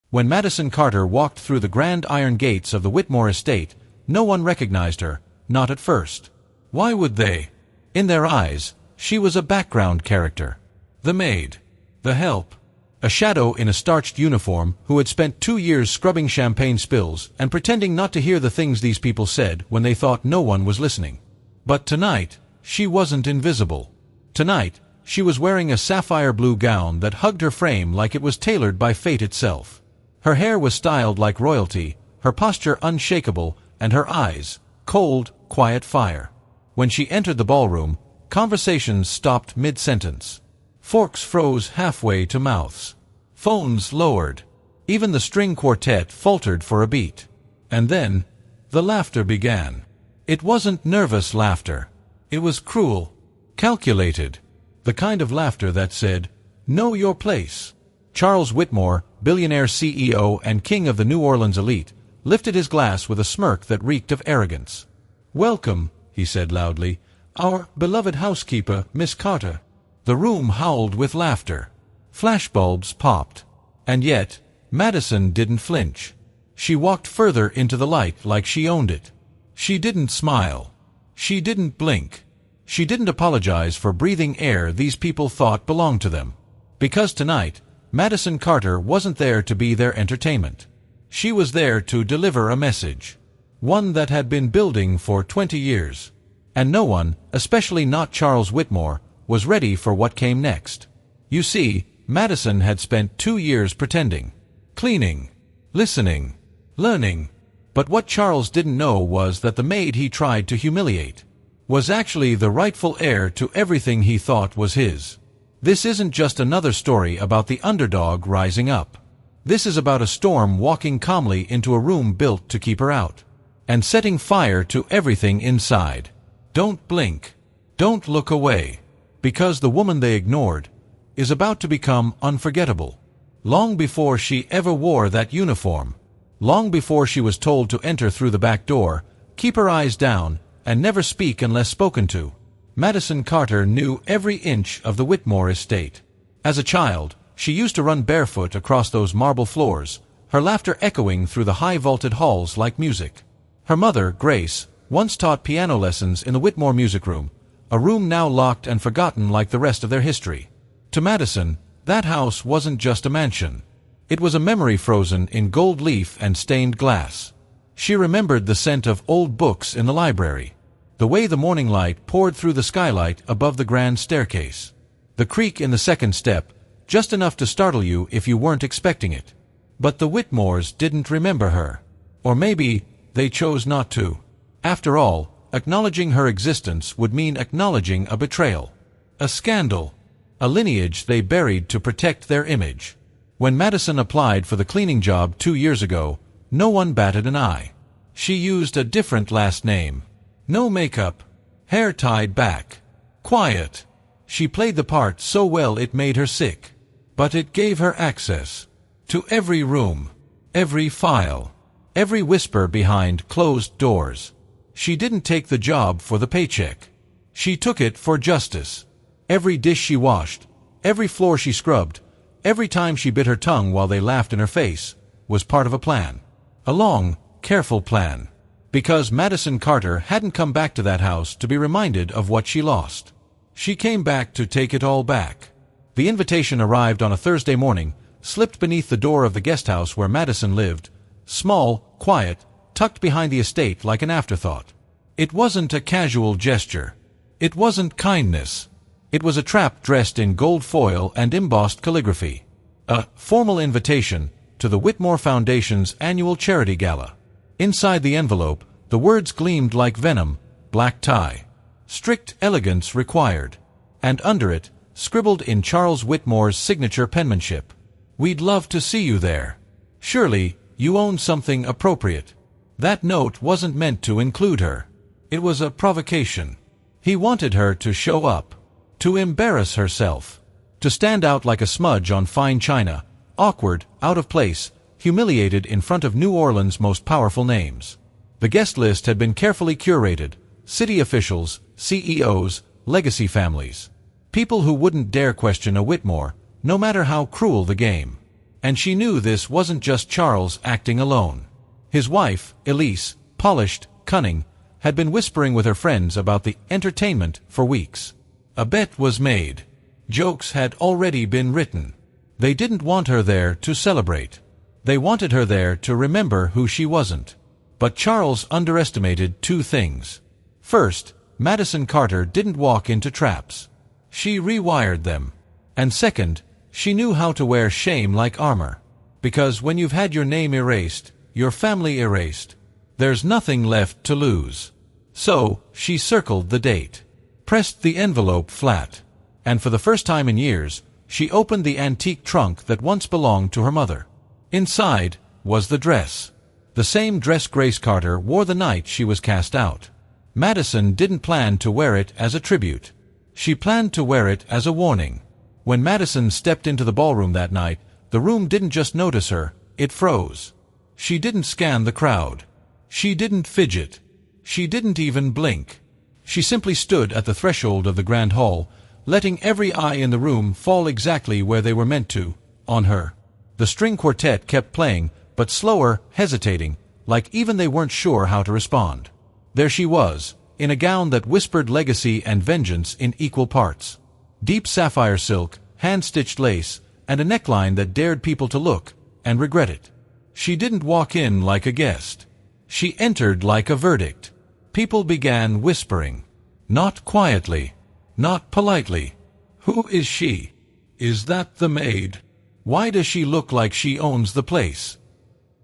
When Madison Carter walked through the grand iron gates of the Whitmore estate, no one recognized her, not at first. Why would they? In their eyes, she was a background character. The maid. The help. A shadow in a starched uniform who had spent 2 years scrubbing champagne spills and pretending not to hear the things these people said when they thought no one was listening. But tonight, she wasn't invisible. Tonight, she was wearing a sapphire blue gown that hugged her frame like it was tailored by fate itself. Her hair was styled like royalty, her posture unshakable, and her eyes, cold, quiet fire. When she entered the ballroom, conversations stopped mid-sentence. Forks froze halfway to mouths. Phones lowered. Even the string quartet faltered for a beat. And then, the laughter began. It wasn't nervous laughter. It was cruel, calculated. The kind of laughter that said, "Know your place." Charles Whitmore, billionaire CEO and king of the New Orleans elite, lifted his glass with a smirk that reeked of arrogance. "Welcome," he said loudly, "our beloved housekeeper, Miss Carter." The room howled with laughter. Flashbulbs popped. And yet, Madison didn't flinch. She walked further into the light like she owned it. She didn't smile. She didn't blink. She didn't apologize for breathing air these people thought belonged to them. Because tonight, Madison Carter wasn't there to be their entertainment. She was there to deliver a message. One that had been building for 20 years. And no one, especially not Charles Whitmore, was ready for what came next. You see, Madison had spent 2 years pretending, cleaning, listening, learning. But what Charles didn't know was that the maid he tried to humiliate was actually the rightful heir to everything he thought was his. This isn't just another story about the underdog rising up. This is about a storm walking calmly into a room built to keep her out, and setting fire to everything inside. Don't blink. Don't look away. Because the woman they ignored is about to become unforgettable. Long before she ever wore that uniform, long before she was told to enter through the back door, keep her eyes down, and never speak unless spoken to, Madison Carter knew every inch of the Whitmore estate. As a child, she used to run barefoot across those marble floors, her laughter echoing through the high-vaulted halls like music. Her mother, Grace, once taught piano lessons in the Whitmore music room, a room now locked and forgotten like the rest of their history. To Madison, that house wasn't just a mansion. It was a memory frozen in gold leaf and stained glass. She remembered the scent of old books in the library, the way the morning light poured through the skylight above the grand staircase, the creak in the second step, just enough to startle you if you weren't expecting it. But the Whitmores didn't remember her. Or maybe they chose not to. After all, acknowledging her existence would mean acknowledging a betrayal, a scandal, a lineage they buried to protect their image. When Madison applied for the cleaning job 2 years ago, no one batted an eye. She used a different last name. No makeup, hair tied back, quiet. She played the part so well it made her sick. But it gave her access to every room, every file, every whisper behind closed doors. She didn't take the job for the paycheck. She took it for justice. Every dish she washed, every floor she scrubbed, every time she bit her tongue while they laughed in her face, was part of a plan. A long, careful plan. Because Madison Carter hadn't come back to that house to be reminded of what she lost. She came back to take it all back. The invitation arrived on a Thursday morning, slipped beneath the door of the guest house where Madison lived, small, quiet, tucked behind the estate like an afterthought. It wasn't a casual gesture. It wasn't kindness. It was a trap dressed in gold foil and embossed calligraphy. A formal invitation to the Whitmore Foundation's annual charity gala. Inside the envelope, the words gleamed like venom, black tie. Strict elegance required. And under it, scribbled in Charles Whitmore's signature penmanship, "We'd love to see you there. Surely, you own something appropriate." That note wasn't meant to include her. It was a provocation. He wanted her to show up, to embarrass herself, to stand out like a smudge on fine china, awkward, out of place, humiliated in front of New Orleans' most powerful names. The guest list had been carefully curated: city officials, CEOs, legacy families. People who wouldn't dare question a Whitmore, no matter how cruel the game. And she knew this wasn't just Charles acting alone. His wife, Elise, polished, cunning, had been whispering with her friends about the entertainment for weeks. A bet was made. Jokes had already been written. They didn't want her there to celebrate. They wanted her there to remember who she wasn't. But Charles underestimated two things. First, Madison Carter didn't walk into traps. She rewired them. And second, she knew how to wear shame like armor. Because when you've had your name erased, your family erased, there's nothing left to lose. So, she circled the date, pressed the envelope flat, and for the first time in years, she opened the antique trunk that once belonged to her mother. Inside was the dress. The same dress Grace Carter wore the night she was cast out. Madison didn't plan to wear it as a tribute. She planned to wear it as a warning. When Madison stepped into the ballroom that night, the room didn't just notice her, it froze. She didn't scan the crowd. She didn't fidget. She didn't even blink. She simply stood at the threshold of the grand hall, letting every eye in the room fall exactly where they were meant to, on her. The string quartet kept playing, but slower, hesitating, like even they weren't sure how to respond. There she was, in a gown that whispered legacy and vengeance in equal parts. Deep sapphire silk, hand-stitched lace, and a neckline that dared people to look and regret it. She didn't walk in like a guest. She entered like a verdict. People began whispering. Not quietly. Not politely. Who is she? Is that the maid? Why does she look like she owns the place?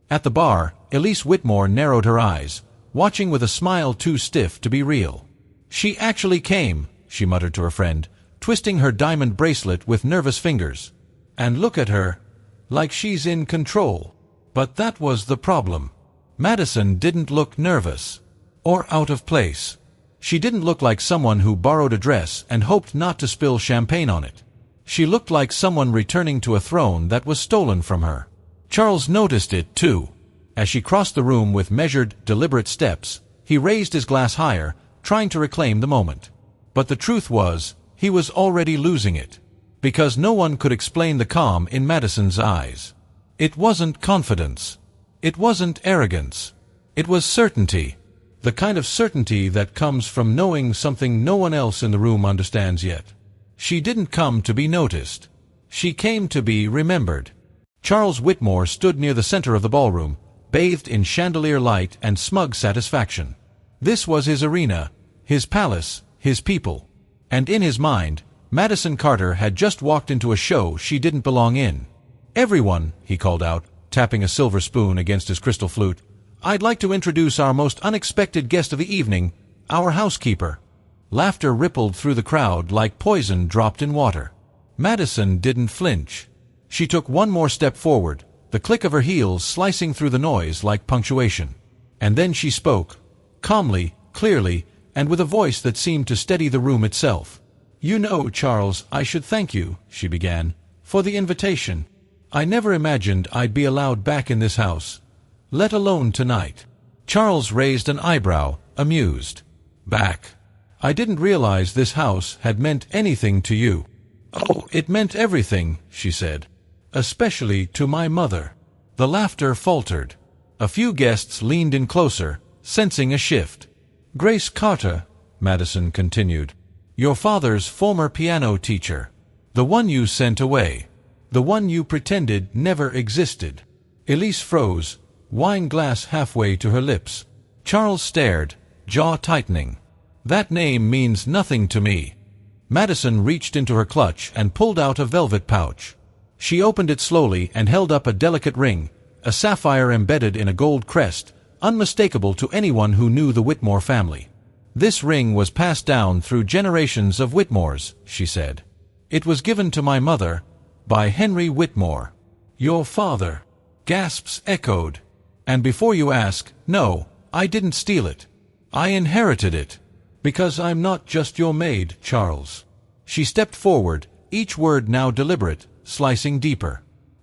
At the bar, Elise Whitmore narrowed her eyes, watching with a smile too stiff to be real. She actually came, she muttered to her friend, twisting her diamond bracelet with nervous fingers. And look at her, like she's in control. But that was the problem. Madison didn't look nervous or out of place. She didn't look like someone who borrowed a dress and hoped not to spill champagne on it. She looked like someone returning to a throne that was stolen from her. Charles noticed it, too. As she crossed the room with measured, deliberate steps, he raised his glass higher, trying to reclaim the moment. But the truth was, he was already losing it. Because no one could explain the calm in Madison's eyes. It wasn't confidence. It wasn't arrogance. It was certainty. The kind of certainty that comes from knowing something no one else in the room understands yet. She didn't come to be noticed. She came to be remembered. Charles Whitmore stood near the center of the ballroom, bathed in chandelier light and smug satisfaction. This was his arena, his palace, his people. And in his mind, Madison Carter had just walked into a show she didn't belong in. "Everyone," he called out, tapping a silver spoon against his crystal flute, "I'd like to introduce our most unexpected guest of the evening, our housekeeper." Laughter rippled through the crowd like poison dropped in water. Madison didn't flinch. She took one more step forward, the click of her heels slicing through the noise like punctuation. And then she spoke, calmly, clearly, and with a voice that seemed to steady the room itself. "You know, Charles, I should thank you," she began, "for the invitation. I never imagined I'd be allowed back in this house, let alone tonight." Charles raised an eyebrow, amused. "Back? I didn't realize this house had meant anything to you." "Oh, it meant everything," she said. "Especially to my mother." The laughter faltered. A few guests leaned in closer, sensing a shift. "Grace Carter," Madison continued, "your father's former piano teacher. The one you sent away. The one you pretended never existed." Elise froze, wine glass halfway to her lips. Charles stared, jaw tightening. "That name means nothing to me." Madison reached into her clutch and pulled out a velvet pouch. She opened it slowly and held up a delicate ring, a sapphire embedded in a gold crest, unmistakable to anyone who knew the Whitmore family. "This ring was passed down through generations of Whitmores," she said. "It was given to my mother, by Henry Whitmore." "Your father?" Gasps echoed. "And before you ask, no, I didn't steal it. I inherited it. Because I'm not just your maid, Charles." She stepped forward, each word now deliberate, slicing deeper.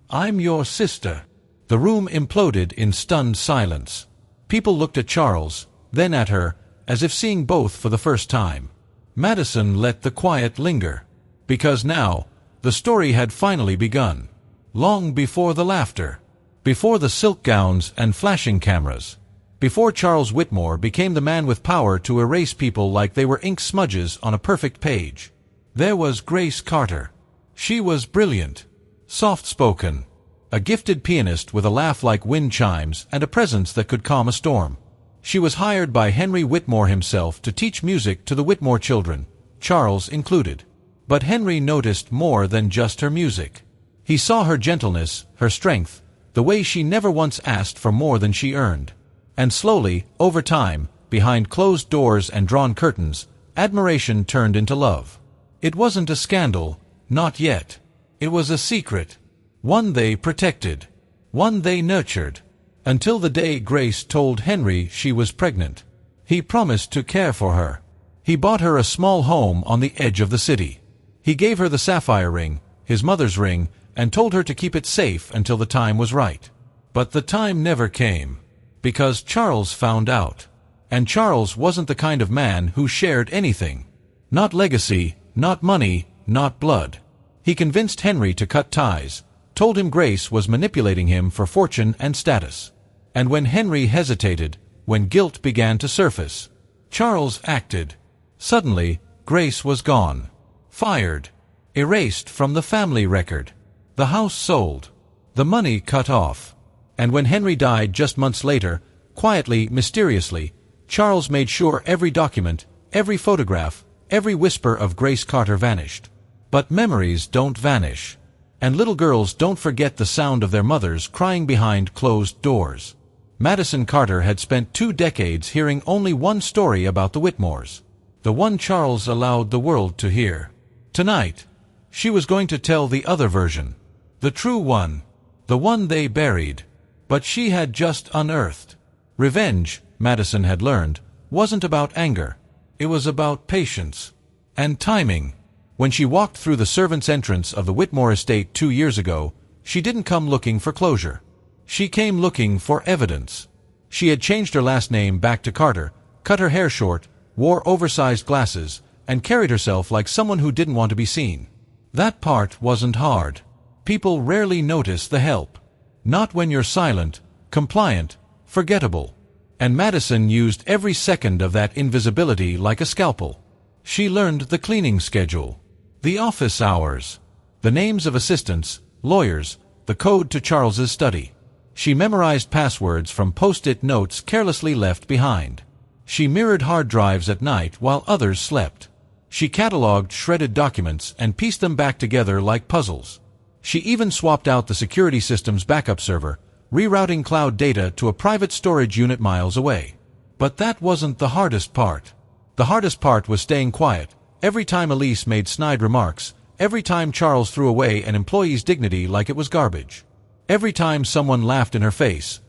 "I'm your sister." The room imploded in stunned silence. People looked at Charles, then at her, as if seeing both for the first time. Madison let the quiet linger. Because now, the story had finally begun. Long before the laughter. Before the silk gowns and flashing cameras. Before Charles Whitmore became the man with power to erase people like they were ink smudges on a perfect page. There was Grace Carter. She was brilliant. Soft-spoken. A gifted pianist with a laugh like wind chimes and a presence that could calm a storm. She was hired by Henry Whitmore himself to teach music to the Whitmore children, Charles included. But Henry noticed more than just her music. He saw her gentleness, her strength, the way she never once asked for more than she earned. And slowly, over time, behind closed doors and drawn curtains, admiration turned into love. It wasn't a scandal, not yet. It was a secret. One they protected. One they nurtured. Until the day Grace told Henry she was pregnant. He promised to care for her. He bought her a small home on the edge of the city. He gave her the sapphire ring, his mother's ring, and told her to keep it safe until the time was right. But the time never came. Because Charles found out. And Charles wasn't the kind of man who shared anything. Not legacy, not money, not blood. He convinced Henry to cut ties, told him Grace was manipulating him for fortune and status. And when Henry hesitated, when guilt began to surface, Charles acted. Suddenly, Grace was gone. Fired. Erased from the family record. The house sold. The money cut off. And when Henry died just months later, quietly, mysteriously, Charles made sure every document, every photograph, every whisper of Grace Carter vanished. But memories don't vanish. And little girls don't forget the sound of their mothers crying behind closed doors. Madison Carter had spent 2 decades hearing only one story about the Whitmores. The one Charles allowed the world to hear. Tonight, she was going to tell the other version. The true one. The one they buried. But she had just unearthed. Revenge, Madison had learned, wasn't about anger. It was about patience. And timing. When she walked through the servants' entrance of the Whitmore estate 2 years ago, she didn't come looking for closure. She came looking for evidence. She had changed her last name back to Carter, cut her hair short, wore oversized glasses, and carried herself like someone who didn't want to be seen. That part wasn't hard. People rarely notice the help. Not when you're silent, compliant, forgettable. And Madison used every second of that invisibility like a scalpel. She learned the cleaning schedule, the office hours, the names of assistants, lawyers, the code to Charles's study. She memorized passwords from post-it notes carelessly left behind. She mirrored hard drives at night while others slept. She cataloged shredded documents and pieced them back together like puzzles. She even swapped out the security system's backup server, rerouting cloud data to a private storage unit miles away. But that wasn't the hardest part. The hardest part was staying quiet, every time Elise made snide remarks, every time Charles threw away an employee's dignity like it was garbage. Every time someone laughed in her face,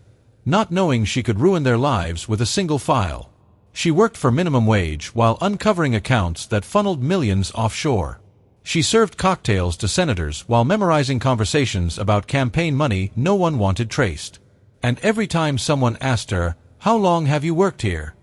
not knowing she could ruin their lives with a single file. She worked for minimum wage while uncovering accounts that funneled millions offshore. She served cocktails to senators while memorizing conversations about campaign money no one wanted traced. And every time someone asked her, "How long have you worked here?"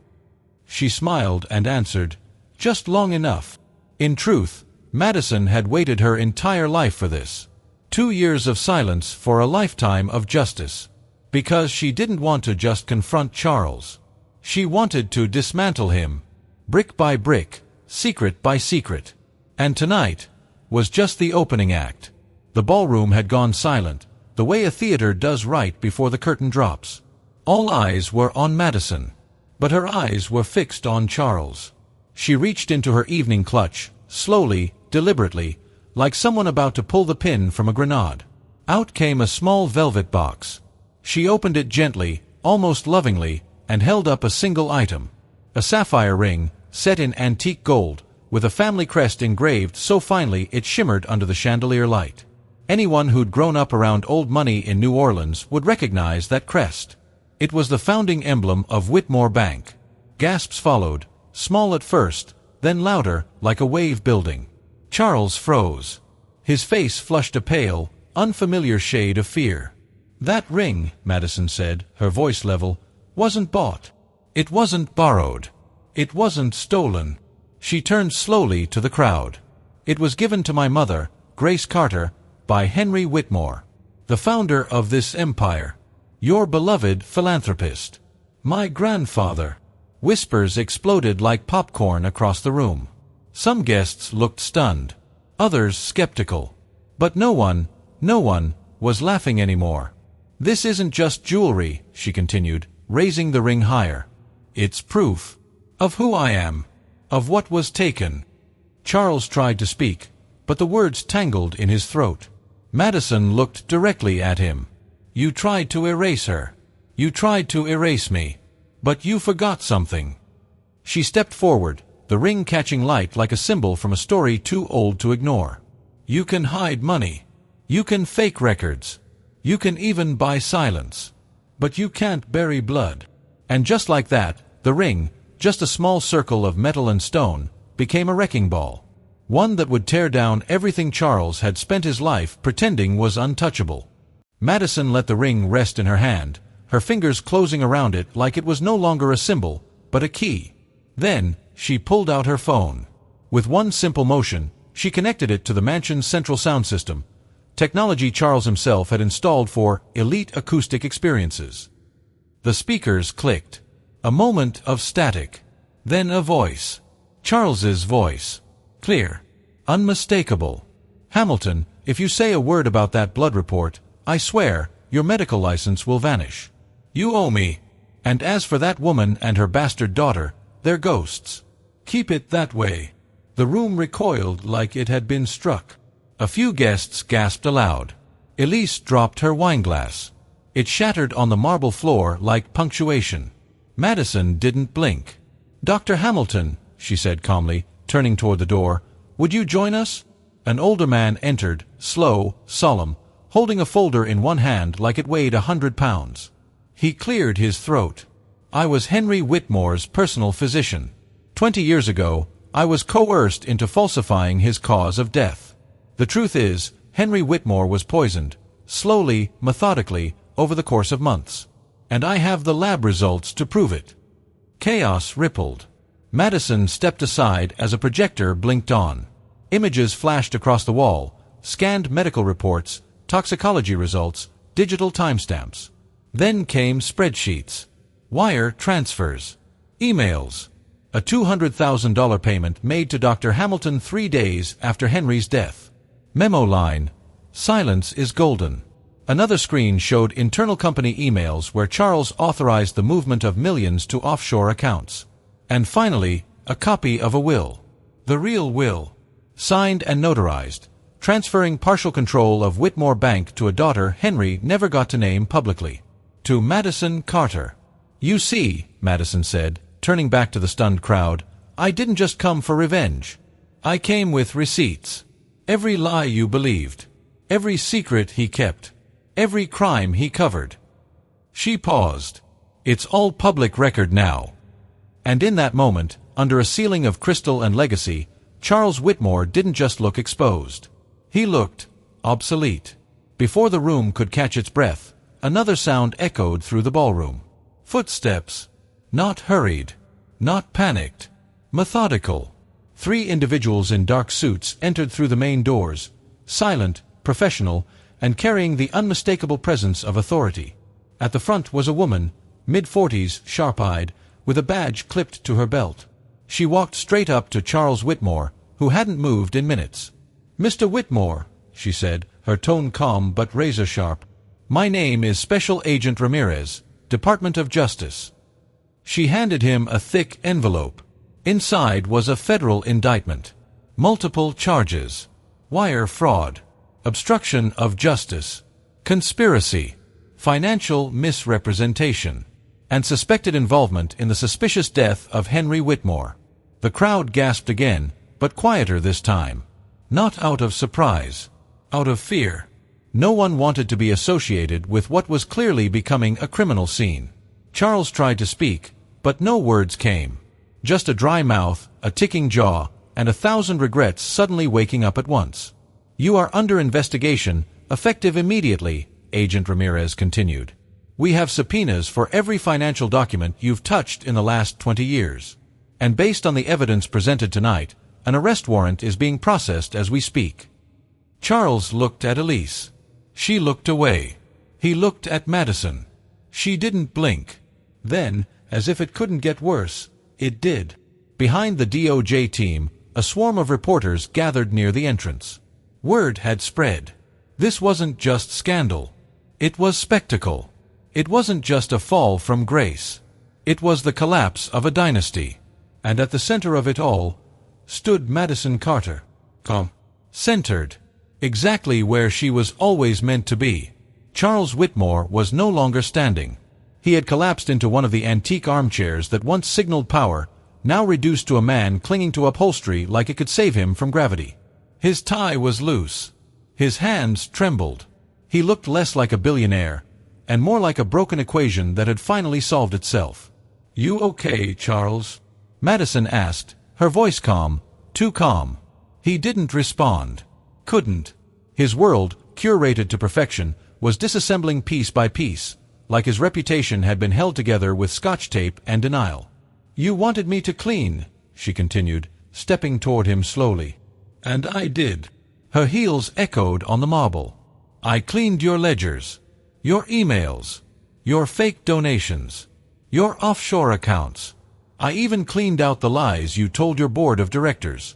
she smiled and answered, "Just long enough." In truth, Madison had waited her entire life for this. 2 years of silence for a lifetime of justice. Because she didn't want to just confront Charles. She wanted to dismantle him. Brick by brick, secret by secret. And tonight was just the opening act. The ballroom had gone silent, the way a theater does right before the curtain drops. All eyes were on Madison. But her eyes were fixed on Charles. She reached into her evening clutch, slowly, deliberately, like someone about to pull the pin from a grenade. Out came a small velvet box. She opened it gently, almost lovingly, and held up a single item. A sapphire ring, set in antique gold, with a family crest engraved so finely it shimmered under the chandelier light. Anyone who'd grown up around old money in New Orleans would recognize that crest. It was the founding emblem of Whitmore Bank. Gasps followed, small at first, then louder, like a wave building. Charles froze. His face flushed a pale, unfamiliar shade of fear. "That ring," Madison said, her voice level, "wasn't bought. It wasn't borrowed. It wasn't stolen." She turned slowly to the crowd. "It was given to my mother, Grace Carter, by Henry Whitmore." The founder of this empire. Your beloved philanthropist. My grandfather. Whispers exploded like popcorn across the room. Some guests looked stunned. Others skeptical. But no one was laughing anymore. This isn't just jewelry, she continued, raising the ring higher. It's proof of who I am, of what was taken. Charles tried to speak, but the words tangled in his throat. Madison looked directly at him. You tried to erase her. You tried to erase me. But you forgot something. She stepped forward, the ring catching light like a symbol from a story too old to ignore. You can hide money. You can fake records. You can even buy silence. But you can't bury blood. And just like that, the ring, just a small circle of metal and stone, became a wrecking ball. One that would tear down everything Charles had spent his life pretending was untouchable. Madison let the ring rest in her hand, her fingers closing around it like it was no longer a symbol, but a key. Then, she pulled out her phone. With one simple motion, she connected it to the mansion's central sound system, technology Charles himself had installed for elite acoustic experiences. The speakers clicked. A moment of static. Then a voice. Charles's voice. Clear. Unmistakable. Hamilton, if you say a word about that blood report, I swear, your medical license will vanish. You owe me. And as for that woman and her bastard daughter, they're ghosts. Keep it that way. The room recoiled like it had been struck. A few guests gasped aloud. Elise dropped her wineglass. It shattered on the marble floor like punctuation. Madison didn't blink. Dr. Hamilton, she said calmly, turning toward the door, would you join us? An older man entered, slow, solemn, holding a folder in one hand like it weighed 100 pounds. He cleared his throat. I was Henry Whitmore's personal physician. 20 years ago, I was coerced into falsifying his cause of death. The truth is, Henry Whitmore was poisoned, slowly, methodically, over the course of months. And I have the lab results to prove it. Chaos rippled. Madison stepped aside as a projector blinked on. Images flashed across the wall, scanned medical reports, toxicology results, digital timestamps. Then came spreadsheets, wire transfers, emails, a $200,000 payment made to Dr. Hamilton 3 days after Henry's death. Memo line, silence is golden. Another screen showed internal company emails where Charles authorized the movement of millions to offshore accounts. And finally, a copy of a will. The real will. Signed and notarized, transferring partial control of Whitmore Bank to a daughter Henry never got to name publicly. To Madison Carter. You see, Madison said, turning back to the stunned crowd, I didn't just come for revenge. I came with receipts. Every lie you believed. Every secret he kept. Every crime he covered. She paused. It's all public record now. And in that moment, under a ceiling of crystal and legacy, Charles Whitmore didn't just look exposed. He looked obsolete. Before the room could catch its breath, another sound echoed through the ballroom. Footsteps. Not hurried. Not panicked. Methodical. 3 individuals in dark suits entered through the main doors, silent, professional, and carrying the unmistakable presence of authority. At the front was a woman, mid-40s, sharp-eyed, with a badge clipped to her belt. She walked straight up to Charles Whitmore, who hadn't moved in minutes. Mr. Whitmore, she said, her tone calm but razor-sharp, my name is Special Agent Ramirez, Department of Justice. She handed him a thick envelope. Inside was a federal indictment. Multiple charges. Wire fraud. Obstruction of justice. Conspiracy. Financial misrepresentation. And suspected involvement in the suspicious death of Henry Whitmore. The crowd gasped again, but quieter this time. Not out of surprise. Out of fear. No one wanted to be associated with what was clearly becoming a criminal scene. Charles tried to speak, but no words came. Just a dry mouth, a ticking jaw, and 1,000 regrets suddenly waking up at once. You are under investigation, effective immediately, Agent Ramirez continued. We have subpoenas for every financial document you've touched in the last 20 years. And based on the evidence presented tonight, an arrest warrant is being processed as we speak. Charles looked at Elise. She looked away. He looked at Madison. She didn't blink. Then, as if it couldn't get worse, it did. Behind the DOJ team, a swarm of reporters gathered near the entrance. Word had spread. This wasn't just scandal. It was spectacle. It wasn't just a fall from grace. It was the collapse of a dynasty. And at the center of it all stood Madison Carter. Calm. Centered. Exactly where she was always meant to be. Charles Whitmore was no longer standing. He had collapsed into one of the antique armchairs that once signaled power, now reduced to a man clinging to upholstery like it could save him from gravity. His tie was loose. His hands trembled. He looked less like a billionaire, and more like a broken equation that had finally solved itself. "You okay, Charles?" Madison asked, her voice calm, too calm. He didn't respond. Couldn't. His world, curated to perfection, was disassembling piece by piece, like his reputation had been held together with scotch tape and denial. "You wanted me to clean," she continued, stepping toward him slowly. "And I did." Her heels echoed on the marble. "I cleaned your ledgers, your emails, your fake donations, your offshore accounts. I even cleaned out the lies you told your board of directors."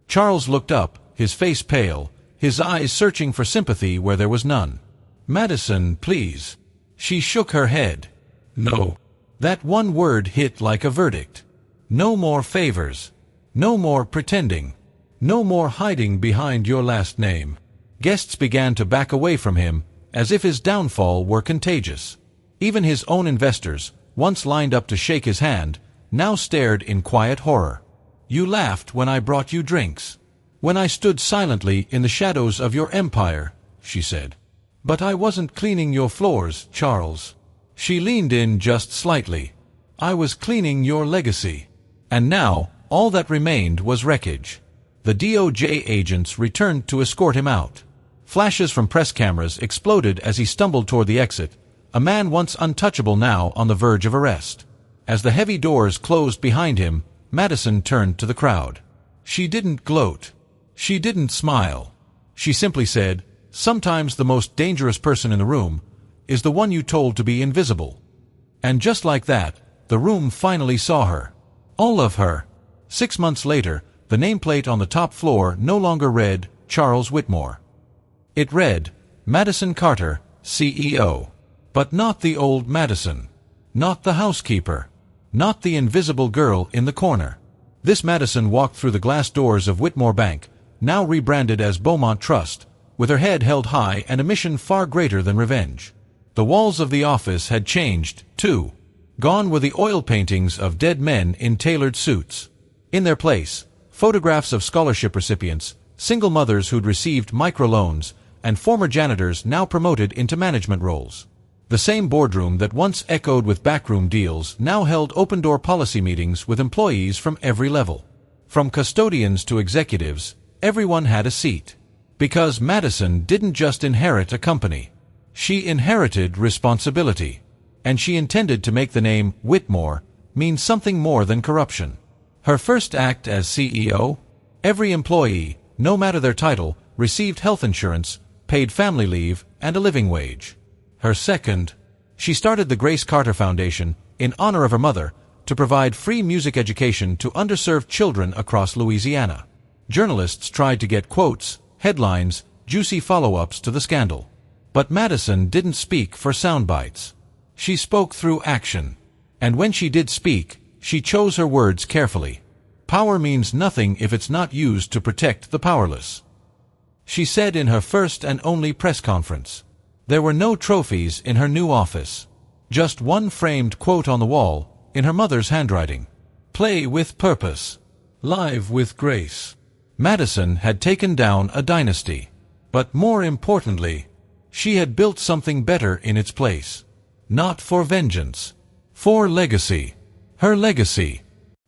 Charles looked up, his face pale, his eyes searching for sympathy where there was none. "Madison, please." She shook her head. "No." That one word hit like a verdict. No more favors. No more pretending. No more hiding behind your last name. Guests began to back away from him, as if his downfall were contagious. Even his own investors, once lined up to shake his hand, now stared in quiet horror. "You laughed when I brought you drinks. When I stood silently in the shadows of your empire," she said. "But I wasn't cleaning your floors, Charles." She leaned in just slightly. "I was cleaning your legacy." And now, all that remained was wreckage. The DOJ agents returned to escort him out. Flashes from press cameras exploded as he stumbled toward the exit, a man once untouchable now on the verge of arrest. As the heavy doors closed behind him, Madison turned to the crowd. She didn't gloat. She didn't smile. She simply said, "Sometimes the most dangerous person in the room is the one you told to be invisible." And just like that, the room finally saw her. All of her. 6 months later, the nameplate on the top floor no longer read Charles Whitmore. It read, Madison Carter, CEO. But not the old Madison. Not the housekeeper. Not the invisible girl in the corner. This Madison walked through the glass doors of Whitmore Bank, now rebranded as Beaumont Trust, with her head held high and a mission far greater than revenge. The walls of the office had changed, too. Gone were the oil paintings of dead men in tailored suits. In their place, photographs of scholarship recipients, single mothers who'd received microloans, and former janitors now promoted into management roles. The same boardroom that once echoed with backroom deals now held open-door policy meetings with employees from every level. From custodians to executives, everyone had a seat. Because Madison didn't just inherit a company. She inherited responsibility. And she intended to make the name Whitmore mean something more than corruption. Her first act as CEO? Every employee, no matter their title, received health insurance, paid family leave, and a living wage. Her second, she started the Grace Carter Foundation, in honor of her mother, to provide free music education to underserved children across Louisiana. Journalists tried to get quotes, headlines, juicy follow-ups to the scandal. But Madison didn't speak for sound bites. She spoke through action. And when she did speak, she chose her words carefully. Power means nothing if it's not used to protect the powerless. She said in her first and only press conference. There were no trophies in her new office. Just one framed quote on the wall, in her mother's handwriting. Play with purpose. Live with grace. Madison had taken down a dynasty. But more importantly, she had built something better in its place. Not for vengeance. For legacy. Her legacy.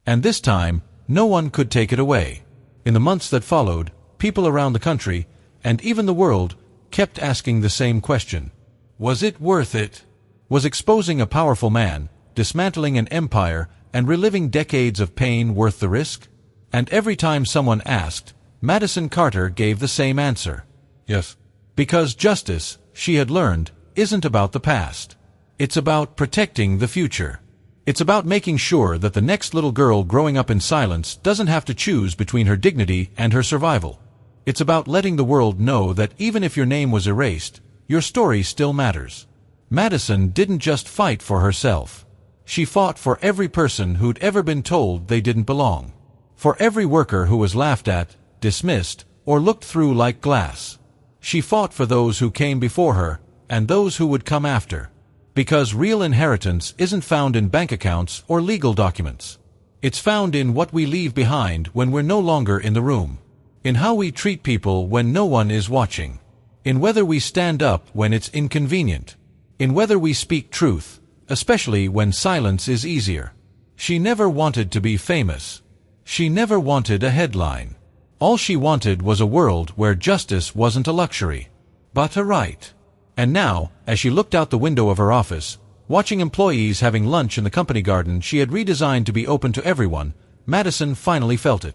And this time, no one could take it away. In the months that followed, people around the country, and even the world, kept asking the same question. Was it worth it? Was exposing a powerful man, dismantling an empire, and reliving decades of pain worth the risk? And every time someone asked, Madison Carter gave the same answer. Yes. Because justice, she had learned, isn't about the past. It's about protecting the future. It's about making sure that the next little girl growing up in silence doesn't have to choose between her dignity and her survival. It's about letting the world know that even if your name was erased, your story still matters. Madison didn't just fight for herself. She fought for every person who'd ever been told they didn't belong. For every worker who was laughed at, dismissed, or looked through like glass. She fought for those who came before her, and those who would come after. Because real inheritance isn't found in bank accounts or legal documents. It's found in what we leave behind when we're no longer in the room. In how we treat people when no one is watching. In whether we stand up when it's inconvenient. In whether we speak truth, especially when silence is easier. She never wanted to be famous. She never wanted a headline. All she wanted was a world where justice wasn't a luxury, but a right. And now, as she looked out the window of her office, watching employees having lunch in the company garden she had redesigned to be open to everyone, Madison finally felt it.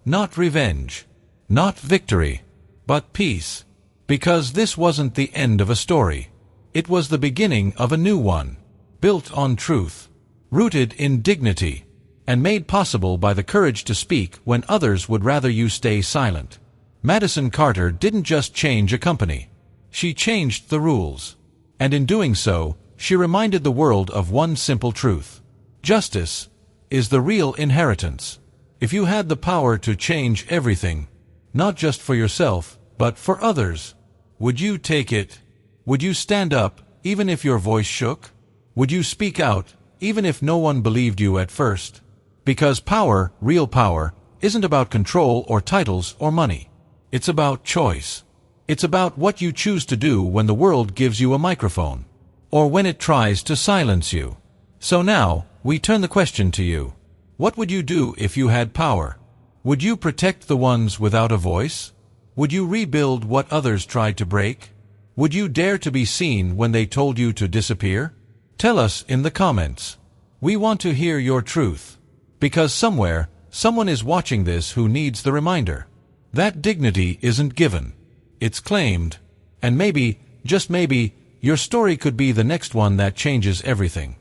Not revenge. Not victory. But peace. Because this wasn't the end of a story. It was the beginning of a new one. Built on truth. Rooted in dignity. And made possible by the courage to speak when others would rather you stay silent. Madison Carter didn't just change a company. She changed the rules. And in doing so, she reminded the world of one simple truth. Justice is the real inheritance. If you had the power to change everything, not just for yourself, but for others, would you take it? Would you stand up, even if your voice shook? Would you speak out, even if no one believed you at first? Because power, real power, isn't about control or titles or money. It's about choice. It's about what you choose to do when the world gives you a microphone, or when it tries to silence you. So now, we turn the question to you. What would you do if you had power? Would you protect the ones without a voice? Would you rebuild what others tried to break? Would you dare to be seen when they told you to disappear? Tell us in the comments. We want to hear your truth. Because somewhere, someone is watching this who needs the reminder. That dignity isn't given. It's claimed. And maybe, just maybe, your story could be the next one that changes everything.